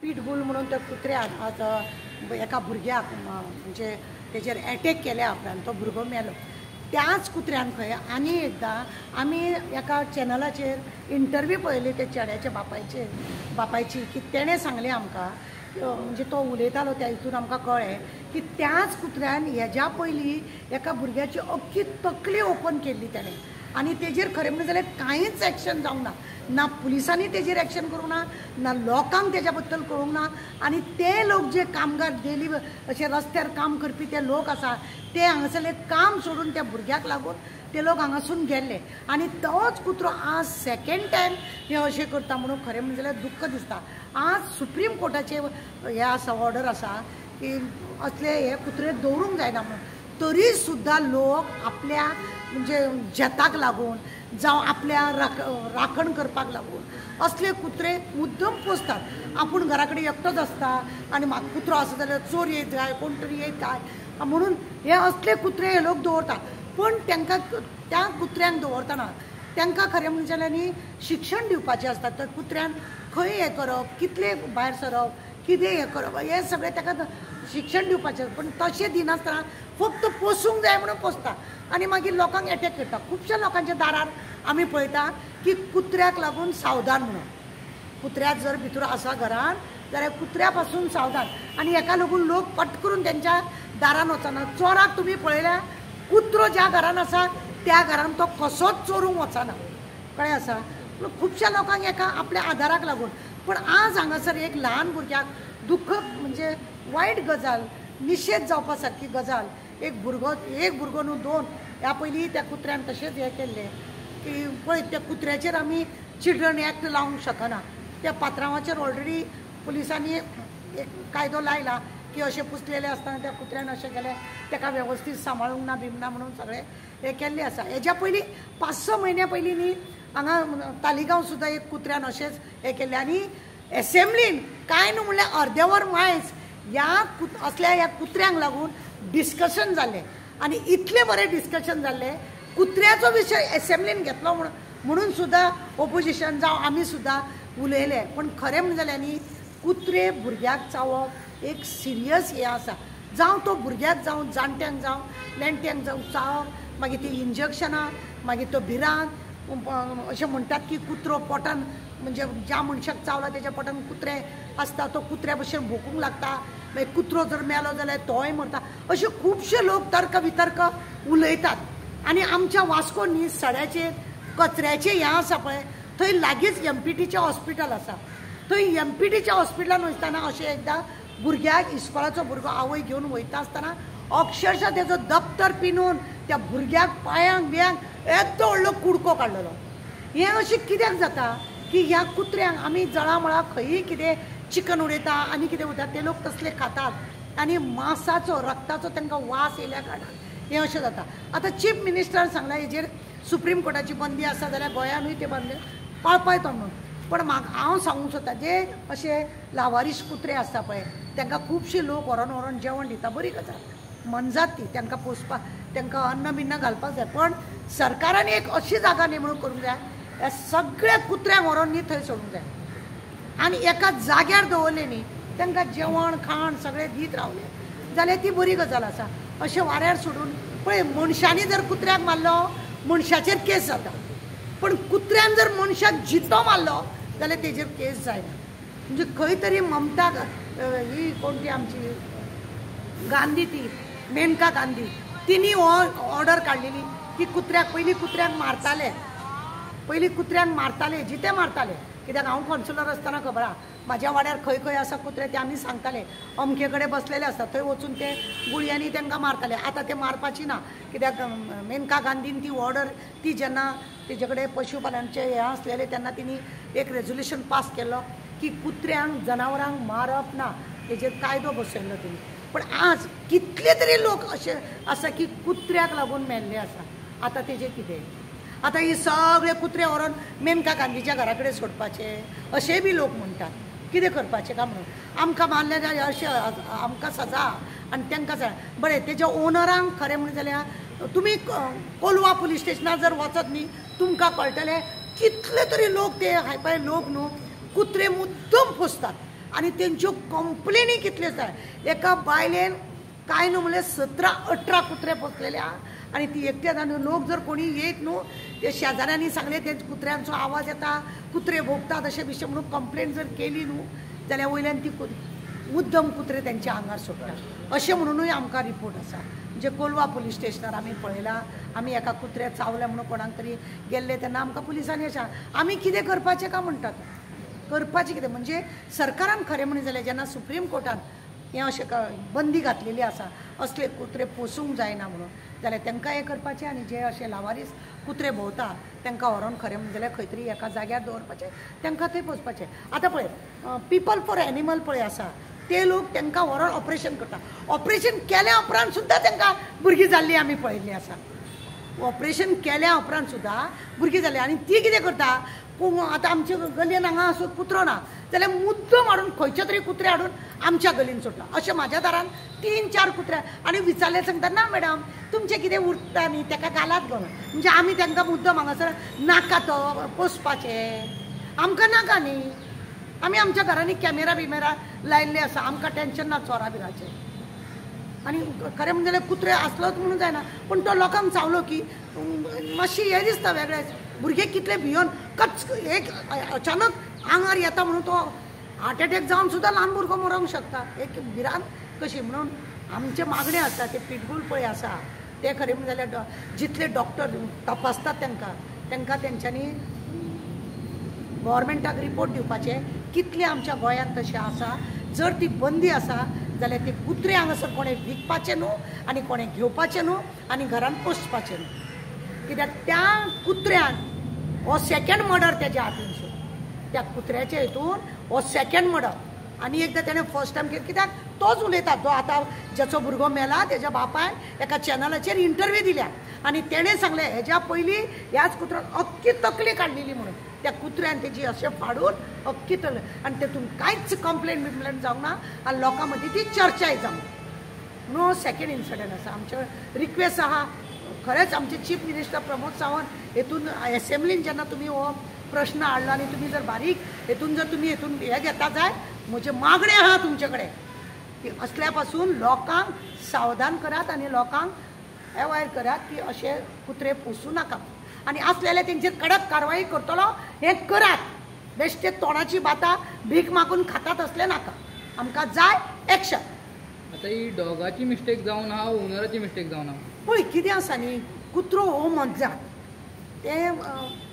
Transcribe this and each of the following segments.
Pitbull म्हणून त्या कुत्र्यान आज एका भुरग्याक म्हणजे तेजेर एटॅक केल्या आपल्यान तो भुरगो मेलो. त्याच कुत्र्यान खंय आनी एकदां आमी एका चॅनलाचेर इंटरव्यू पळयली ते चेड्याच्या बापायची की तेणें सांगलें आमकां म्हणजे तो उलयतालो त्या हितून आमकां कळ्ळें की त्याच कुत्र्यान हेज्या पयलीं एका भुरग्याची अख्खी तकली ओपन केल्ली तेणें आनी तेजेर खरें म्हणलें जाल्यार कांयच एक्शन जावंक ना. ना पुलिसांनी तेजेर एक्शन करूंक ना, ना लोकांक तेज्या बद्दल कळूंक ना. आनी ते लोक जे कामगार डेली अशे रस्त्यार काम करपी ते लोक आसा ते हांगासरले काम सोडून त्या भुरग्याक लागून ते लोक हांगासून गेल्ले आनी तोच कुत्रो आज सेकंड टायम हे अशें करता म्हणून खरें म्हणजे जाल्यार दुख्ख दिसता. आज सुप्रीम कोर्टाचे हे आसा ऑर्डर आसा की असले हे कुत्रे दवरूंक जायना म्हणून, तरी सुद्दां लोक आपल्या म्हणजे जेताक लागून जावं आपल्या राखण करपाक लागून असले कुत्रे मुद्दम पोसतात. आपूण घरा कडेन एकटोच आसता आनी म्हाका कुत्रो आसा जाल्यार चोर येत काय कोण तरी येत काय म्हणून हे असले कुत्रे हे लोक दवरतात. पण तांकां त्या कुत्र्यांक दवरतना तांकां खरें म्हणजे जाल्यार न्ही शिक्षण दिवपाचें आसता. तर कुत्र्यान खंय हें करप, कितले भायर सरप, कितें हें करप हें सगळें ताका शिक्षण दिवपाचें. पण तशें दिनासतना फक्त पोसूंक जाय म्हणून पोसता आनी मागीर लोकांक एटॅक करता. खुबश्या लोकांच्या दारार आमी पळयता की कुत्र्याक लागून सावधान म्हणून, कुत्र्याक जर भितर आसा घरान जाल्यार कुत्र्या पासून सावधान. आनी हेका लागून लोक पट करून तेंच्या दारान वचना. चोराक तुमी पळयल्या कुत्रो ज्या घरान आसा त्या घरान तो कसोच चोरूंक वचना, कळ्ळें आसा. खुबश्या लोकांक एका आपल्या आदाराक लागून. पण आज हांगासर एक ल्हान भुरग्याक दुख्ख म्हणजे वायट गजाल, निशेध जावपा सारकी गजाल. एक भुरगो न्हू दोन, ह्या पयलीं त्या कुत्र्यान तशेंच हें केल्लें की पळय त्या कुत्र्याचेर आमी चिल्ड्रन एक्ट लावंक शकना. त्या पात्रांवाचेर ऑलरेडी पुलिसांनी एक कायदो लायला की अशें पुसलेले आसतना त्या कुत्र्यान अशें केलें ताका वेवस्थीत सांबाळूंक ना बिमना म्हणून सगळें हें केल्लें आसा. हेज्या पयलीं 5-6 म्हयन्या पयलीं न्ही हांगा तालिगांव सुद्दां एक कुत्र्यान अशेंच हें केल्लें आनी एसेंब्लीन कांय न्हू म्हणल्यार अर्दे वर मायज असल्या ह्या कुत्र्यांक लागून डिस्कशन जाल्लें आनी इतलें बरें डिस्कशन जाल्लें. कुत्र्याचो विशय एसेंब्लीन घेतलो म्हणून सुद्दां ओपोजिशन जावं आमी सुद्दां उलयले. पण खरें म्हणलें जाल्यार न्ही कुत्रे भुरग्याक चावप एक सिरियस हें आसा. जावं तो भुरग्याक जावं जाणट्यांक जावं नेणट्यांक जावं चावप मागीर ती इंजेक्शनां मागीर तो भिरांत अशें म्हणटात की कुत्रो पोटान म्हणजे ज्या मनशाक चावला तेज्या पोटान कुत्रे आसता तो कुत्र्या भशेन भोकूंक लागता. मागीर कुत्रो जर मेलो जाल्यार तोय मरता. अशे खुबशे लोक तर्क वितर्क उलयतात. आनी आमच्या वास्को न्ही सड्याचेर कचऱ्याचें हें आसा पळय थंय लागींच MPTचें हॉस्पिटल आसा. थंय MPTच्या हॉस्पिटलान वयताना अशें एकदां भुरग्याक इस्कॉलाचो भुरगो आवय घेवन वयता आसतना अक्षरशा तेजो दप्तर पिनून त्या भुरग्याक पांयांक बियांक येदो व्हडलो कुडको काडलेलो. हें अशें कित्याक जाता की ह्या कुत्र्यांक आमी जळामळा खंयी कितें चिकन उडयता आनी कितें उरता ते लोक तसले खातात आनी मांसाचो रक्ताचो तांकां वास येयल्या कारणान हें अशें जाता. आतां चीफ मिनिस्टरान सांगलां हेजेर सुप्रीम कोर्टाची बंदी आसा जाल्यार गोंयानूय ते बंदी पाळपाय तो म्हणून. पण म्हाका हांव सांगूंक सोदतां जे अशे लावारीश कुत्रे आसता पळय तांकां खुबशे लोक व्हरोन जेवण दिता. बरी गजाल मनजात ती तांकां पोसपाक तांकां अन्न बिन्न घालपाक जाय. पण सरकारान एक अशी जागा नेमणूक करूंक जाय ह्या सगळ्या कुत्र्यांक व्हरोन न्ही थंय सोडूंक जाय आनी एका जाग्यार दवरले न्ही तांकां जेवण खाण सगळें दीत रावलें जाल्यार ती बरी गजाल आसा. अशें वाऱ्यार सोडून पळय मनशांनी जर कुत्र्याक मारलो मनशाचेर केस जाता. पण कुत्र्यान जर मनशाक जितो मारलो जाल्यार तेजेर केस जायना. म्हणजे खंय तरी ममता ही कोण ती आमची गांधी ती मेनका गांधी तिनी ऑर्डर काडलेली की कुत्र्याक पयलीं कुत्र्यांक मारताले जिते मारताले. कित्याक हांव कॉन्सुलर आसतना खबर आहा म्हाज्या वाड्यार खंय खंय आसा कुत्रे ते आमी सांगताले अमके कडेन बसलेले आसता थंय वचून ते गुळयांनी तांकां मारताले. आतां ते मारपाची ना कित्याक मेनका गांधीन ती ऑर्डर ती जेन्ना तेजे कडेन पशुपालनाचें हें आसलेलें तेन्ना तिणी एक रेजोल्युशन पास केल्लो की कुत्र्यांक जनावरांक मारप ना तेजेर कायदो बसयल्लो तिणी. पण आज कितले तरी लोक अशे आसा की कुत्र्याक लागून मेल्ले आसा. आतां तेजें कितें? आतां ही सगळे कुत्रे व्हरोन मेनका गांधीच्या घरा कडेन सोडपाचे अशेंय बी लोक म्हणटात. कितें करपाचें काय म्हणून आमकां मारलें जाल्यार अशें आमकां सजा आनी तांकां जाय. बरें तेज्या ओनरांक खरें म्हणलें जाल्यार तुमी कोलवा पुलीस स्टेशनार जर वचत न्ही तुमकां कळटलें कितले तरी लोक ते हायफाय लोक न्हू कुत्रे मुद्दम पोसतात आनी तेंच्यो कंप्लेनी कितल्यो जाय. एका बायलेन काय न्हू म्हणल्यार 17-18 कुत्रे पोसलेले आहा आनी ती एकट्याच. आनी लोक जर कोणी येत न्हू ते शेजाऱ्यांनी सांगले ते कुत्र्यांचो आवाज येता, कुत्रे भोगतात अशें बिशें म्हणून कंप्लेन जर केली न्हू जाल्यार वयल्यान ती मुद्दम कुत्रे तेंच्या आंगार सोडटा अशें म्हणूनय आमकां रिपोर्ट आसा. म्हणजे कोलवा पुलीस स्टेशनार आमी पळयला. आमी एका कुत्र्याक चावल्या म्हणून कोणाक तरी गेल्ले तेन्ना आमकां पुलिसांनी अशें आमी कितें करपाचें काय म्हणटात. करपाचें कितें म्हणजे सरकारान खरें म्हणलें जाल्यार जेन्ना सुप्रीम कोर्टान हें अशें बंदी घातलेली आसा असले कुत्रे पोसूंक जायना म्हणून जाल्यार तांकां हें करपाचें आनी जे अशे लावारीस कुत्रे भोंवता तांकां व्हरोन खरें म्हणजे जाल्यार खंय तरी एका जाग्यार दवरपाचें, तांकां थंय पोसपाचें. आतां पळय पीपल फॉर एनिमल पळय आसा ते लोक तांकां व्हरोन ऑपरेशन करता. ऑपरेशन केल्या उपरांत सुद्दां तांकां भुरगीं जाल्लीं आमी पळयल्लीं आसा. ऑपरेशन केल्या उपरांत सुद्दां भुरगीं जाल्लीं आनी ती कितें करता. आतां आमचे गलयेन हांगा असो कुत्रो ना जाल्यार मुद्दम हाडून खंयचे तरी कुत्रे हाडून आमच्या गलीन सोडटा. अशें म्हाज्या दारान 3-4 कुत्रे आनी विचारले सांगता ना मॅडम तुमचें कितें उरता न्ही ताका घालात गो. म्हणजे आमी तांकां मुद्दम हांगासर नाका तो पोसपाचें आमकां नाका न्ही. आमी आमच्या घरांनी कॅमेरा बिमेरा लायल्ले आसा आमकां टेन्शन ना चोरा बिराचें. आनी खरें म्हणजे जाल्यार कुत्रे आसलोच म्हणून जायना पूण तो लोकांक चावलो की मातशी हें दिसता वेगळेंच. भुरगे कितले भियोन कच एक अचानक आंगार येता म्हणून तो हार्ट एटॅक जावन सुद्दां ल्हान भुरगो मरोंक शकता. एक भिरांत कशी म्हणून आमचे मागणे आसता ते पिटबूल पळय आसा ते खरें म्हणजे जाल्यार जितले डॉक्टर तपासतात तांकां तेंच्यांनी गव्हर्मेंटाक रिपोर्ट दिवपाचे कितले आमच्या गोंयांत तशें आसा. जर ती बंदी आसा जाल्यार ते कुत्रे हांगासर कोणें विकपाचे न्हू आनी कोणें घेवपाचे न्हू आनी घरान पोसपाचे न्हू. कित्याक त्या कुत्र्यान हो सेकंड मर्डर तेज्या हातीन सुद्दां. त्या कुत्र्याच्या हितून हो सेकंड मर्डर आनी एकदां तेणें फर्स्ट टायम केलें. कित्याक तोच उलयता जो आतां जेचो भुरगो मेला तेज्या बापायन एका चॅनलाचेर इंटरव्यू दिल्या आनी तेणें सांगलें हेज्या पयलीं ह्याच कुत्र्यान अख्खी तकली काडलेली म्हणून. त्या कुत्र्यान तेजी अशें फाडून अख्खी तकली आनी तेतून कांयच कंप्लेंट जावंक ना आनी लोकां मदीं ती चर्चाय जावंक नो. सेकंड इन्सिडंट आसा. आमचे रिक्वेस्ट आहा खरेंच आमचे चीफ मिनिस्टर प्रमोद सावंत हेतून एसेंब्लीन जेन्ना तुमी हो प्रश्न हाडलो आनी तुमी जर बारीक हेतून जर तुमी हेतून हे घेता जाय म्हजे मागणे आहा तुमचे कडेन की असल्या पासून लोकांक सावधान करात आनी लोकांक अवॉयड करात की अशे कुत्रे पोसूं नाका आनी आसले जाल्यार तेंचेर कडक कारवाई करतलो हें करात. बेश्टे तोंडाची बातां भीक मागून खातात असले नाका. आमकां जाय एक्शन. आता ही डॉगाची मिस्टेक जावन आहा ओनराची मिस्टेक जावन आहा. पळय कितें आसा न्ही कुत्रो हो मज्जात ते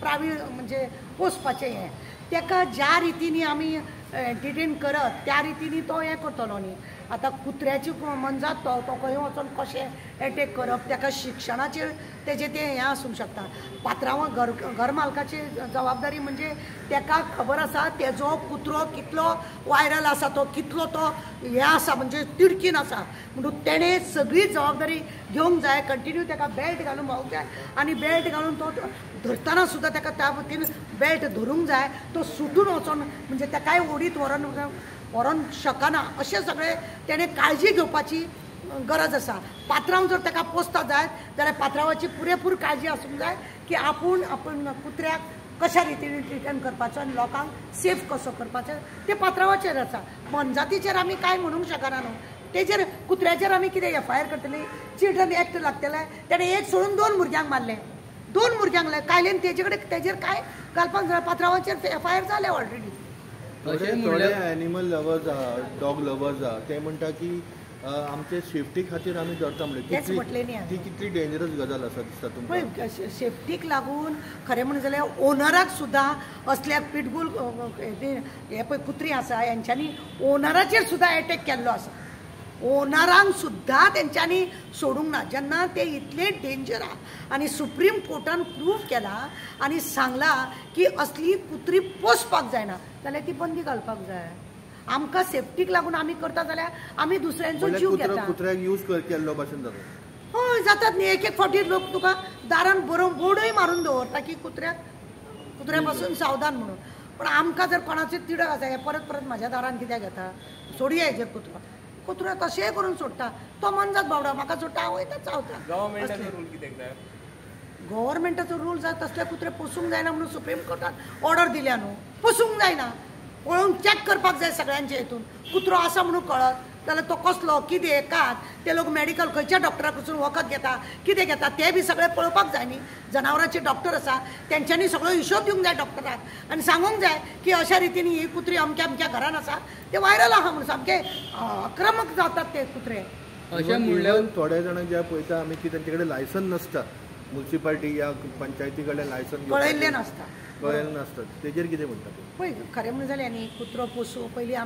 प्रायवेट म्हणजे पोसपाचें हें ताका ज्या रितीनी आमी एंटरटेन करत त्या रितीनी तो हें करतलो न्ही. आतां कुत्र्याची मनजात तो खंय वचून कशें एटॅक करप ताका शिक्षणाचेर तेजें तें हें आसूंक शकता. पात्रांवां घर मालकाची जबाबदारी म्हणजे ताका खबर आसा तेजो कुत्रो कितलो वायरल आसा तो कितलो तो हें आसा म्हणजे तिडकीन आसा म्हणून तेणें सगळी जबाबदारी घेवंक जाय. कंटिन्यू ताका बेल्ट घालून भोंवूंक जाय आनी बेल्ट घालून तो धरतना सुद्दां ताका त्या पद्दतीन बेल्ट धरूंक जाय. तो सुटून वचोन म्हणजे ताकाय ओडीत व्हरोन शकना अशें सगळें तेणें काळजी घेवपाची गरज आसा. पात्रांव जर ताका पोसता जायत जाल्यार पात्रांवाची पुरेपूर काळजी आसूंक जाय की आपूण कुत्र्याक कशा रितीन ट्रिटमेंट करपाचो आनी लोकांक सेफ कसो करपाचो ते पात्रांवाचेर आसा. मनजातीचेर आमी कांय म्हणूंक शकना न्हू. तेजेर कुत्र्याचेर आमी कितें एफआयआर करतली. चिल्ड्रन एक्ट लागतले तेणें एक सोडून 2 भुरग्यांक मारले 2 भुरग्यांक कायलेन तेजे कडेन तेजेर काय घालपाक जाय. पात्रांवाचेर एफआयआर जाले ऑलरेडी. थोडे एनिमल लवर्स डॉग लवर्स ते म्हणटा की आमचे सेफ्टी खातीर आमी धरता म्हणजे ती कितली डेंजरस गजाल आसा दिसता तुमकां. पळय सेफ्टीक लागून खरें म्हणून जाल्यार ओनराक सुद्दां असल्या पिटबूल हे पळय कुत्री आसा हेंच्यांनी ओनराचेर सुद्दां एटॅक केल्लो आसा. ओनरांक सुद्दां तेंच्यांनी सोडूंक ना. जेन्ना ते इतले डेंजर आहा आनी सुप्रीम कोर्टान प्रूव केला आनी सांगला की असली कुत्री पोसपाक जायना जाल्यार ती बंदी घालपाक जाय. आमकां सेफ्टीक लागून आमी करता जाल्यार आमी दुसऱ्यांचो जीव घेता. कुत्र्याक यूज केल्लो भाशेन जाता. हय जातात न्ही. एक फावटी लोक तुका दारान बोर्डूय मारून दवरता की कुत्र्या पासून सावधान म्हणून. पण आमकां जर कोणाचेर तिडक आसा हे परत परत म्हाज्या दारान कित्याक घेता. सोडया हेजेर कुत्रो तशेंय करून सोडटा. तो मनजात बावडा म्हाका सोडटा हांव वयता चावता. गव्हर्मेंटाचो रूल जाय तसले कुत्रे पोसूंक जायना म्हणून सुप्रीम कोर्टान ऑर्डर दिल्या न्हू. पोसूंक जायना पळोवन चॅक करपाक जाय सगळ्यांचे हितून कुत्रो आसा म्हणून कळत जाल्यार तो कसलो कितें कात ते लोक मेडिकल खंयच्या डॉक्टरा कडसून वखद घेता कितें घेता ते बी सगळें पळोवपाक जाय न्ही जनावरांचे डॉक्टर आसा तेंच्यांनी सगळो हिशोब दिवंक जाय डॉक्टराक आनी सांगूंक जाय की अशा रितीन ही कुत्री अमक्या अमक्या घरान आसा ते व्हायरल आहा म्हणून सामके आक्रमक जातात ते कुत्रे अशें म्हणल्यार थोड्या जाणांक जे पळयता आमी की तेंचे कडेन लायसन नासता म्युन्सिपालिटी या पंचायती कडल्यान लायसन कळयल्लें नासता कळयल्लें नासता तेजेर कितें म्हणटा पळय खरें म्हणून जालें न्ही कुत्रो पोसू पयलीं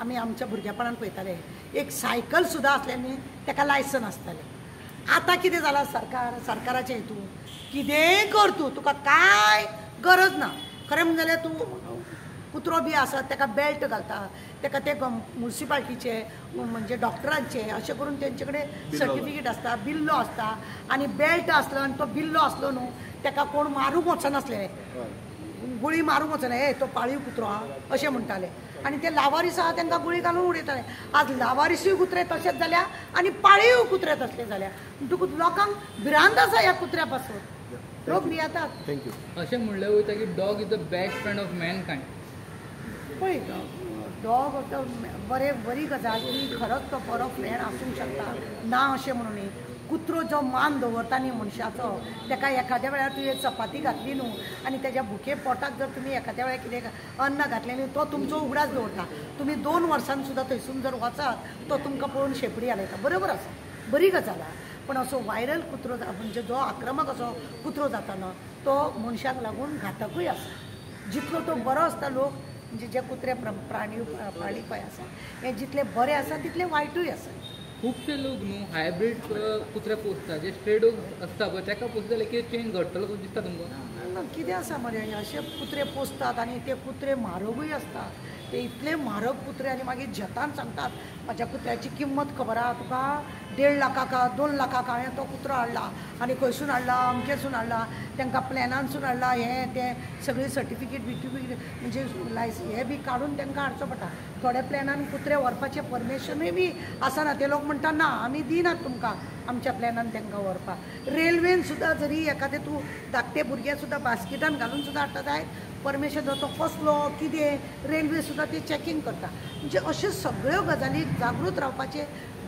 आमी आमच्या भुरगेपणान पळयताले एक सायकल सुद्दां आसलें न्ही ताका लायसन आसतालें आतां कितें जालां सरकाराचे हितून कितेंय कर तूं तुका कांय गरज ना खरें म्हणून जाल्यार तूं कुत्रो बी आसत ताका बेल्ट घालता ताका ते म्युन्सिपालिटीचे म्हणजे डॉक्टरांचे अशें करून तेंचे कडेन सर्टिफिकेट आसता बिल्लो आसता आनी बेल्ट आसलो आनी तो बिल्लो आसलो न्हू ताका कोण मारूंक वचनासले गुळी मारूंक वचना हे तो पाळीव कुत्रो हा अशें म्हणटाले आनी ते लावारीस आहा तांकां गुळी घालून उडयताले आज लावारिसूय कुत्रे तशेंच जाल्या आनी पाळीव कुत्रे तसले जाल्या म्हणटकूच लोकांक भिरांत आसा ह्या कुत्र्या पासून लोक भियेतात थँक्यू अशें म्हणल्यार वयता की dog is the best friend of mankind पळय डॉग तो बरी गजाल की खरोच तो बरो फ्रेंड आसूंक शकता ना अशें म्हणून न्ही कुत्रो जो मान दवरता न्ही मनशाचो ताका एखाद्या वेळार तुवें चपाती घातली न्हू आनी तेज्या भुके पोटाक जर तुमी एखाद्या वेळार कितें अन्न घातलें न्ही तो तुमचो उगडास दवरता तुमी 2 वर्सांनी सुद्दां थंयसून जर वचात तो तुमकां पळोवन शेपडी हालयता बरोबर आसा बरी गजाल आहा पण असो व्हायरल कुत्रो म्हणजे जो आक्रमक असो कुत्रो जाता न्हू तो मनशाक लागून घातकूय आसा जितलो तो बरो आसता लोक म्हणजे जे कुत्रे प्राणी पळय आसा हे जितले बरे आसा तितले वायटूय आसा खुबशे लोक न्हू हायब्रीड कुत्रे पोसता जे स्ट्रे डॉग आसता पळय ताका पोसता जाल्यार कितें चेंज घडटलो कसो दिसता तुमकां कितें आसा मरे अशे कुत्रे पोसतात आनी ते कुत्रे म्हारगूय आसतात ते इतले म्हारग कुत्रे आनी मागीर जतान सांगतात म्हाज्या कुत्र्याची किंमत खबर आहा तुका 1.5 लाखाका 2 लाखाका हांवें तो कुत्रो हाडला आनी खंयसून हाडला अमकेसून हाडला तांकां प्लॅनानसून हाडला हें तें सगळी सर्टिफिकेट बिटिफिकेट म्हणजे हे बी काडून तांकां हाडचो पडटा थोड्या प्लॅनान कुत्रे व्हरपाचें परमिशनूय बी आसना ते लोक म्हणटा ना आमी दिनात तुमकां आमच्या प्लॅनान तांकां व्हरपाक रेल्वेन सुद्दां जरी एखादें तूं धाकटे भुरगे सुद्दां बास्केटान घालून सुद्दां हाडटा जाय परमिशन तो कसलो कितें रेल्वे सुद्दां ती चॅकींग करता म्हणजे अश्यो सगळ्यो गजाली जागृत रावपाचें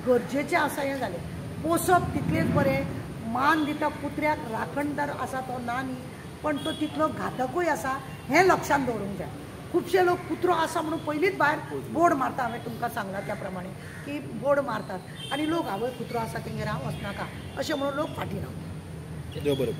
गरजेचें आसा हें जालें पोसप तितलेंच बरें मान दिता कुत्र्याक राखणदार आसा तो ना न्ही पण तो तितलो घातकूय आसा हें लक्षांत दवरूंक जाय खुबशे लोक कुत्रो आसा म्हणून पयलींच भायर बोर्ड मारता हांवें तुमकां सांगलां त्या प्रमाणे की बोर्ड मारतात आनी लोक आवय कुत्रो आसा तेंगेर हांव वचनाका अशें म्हणून लोक फाटीं रावतात देव बरें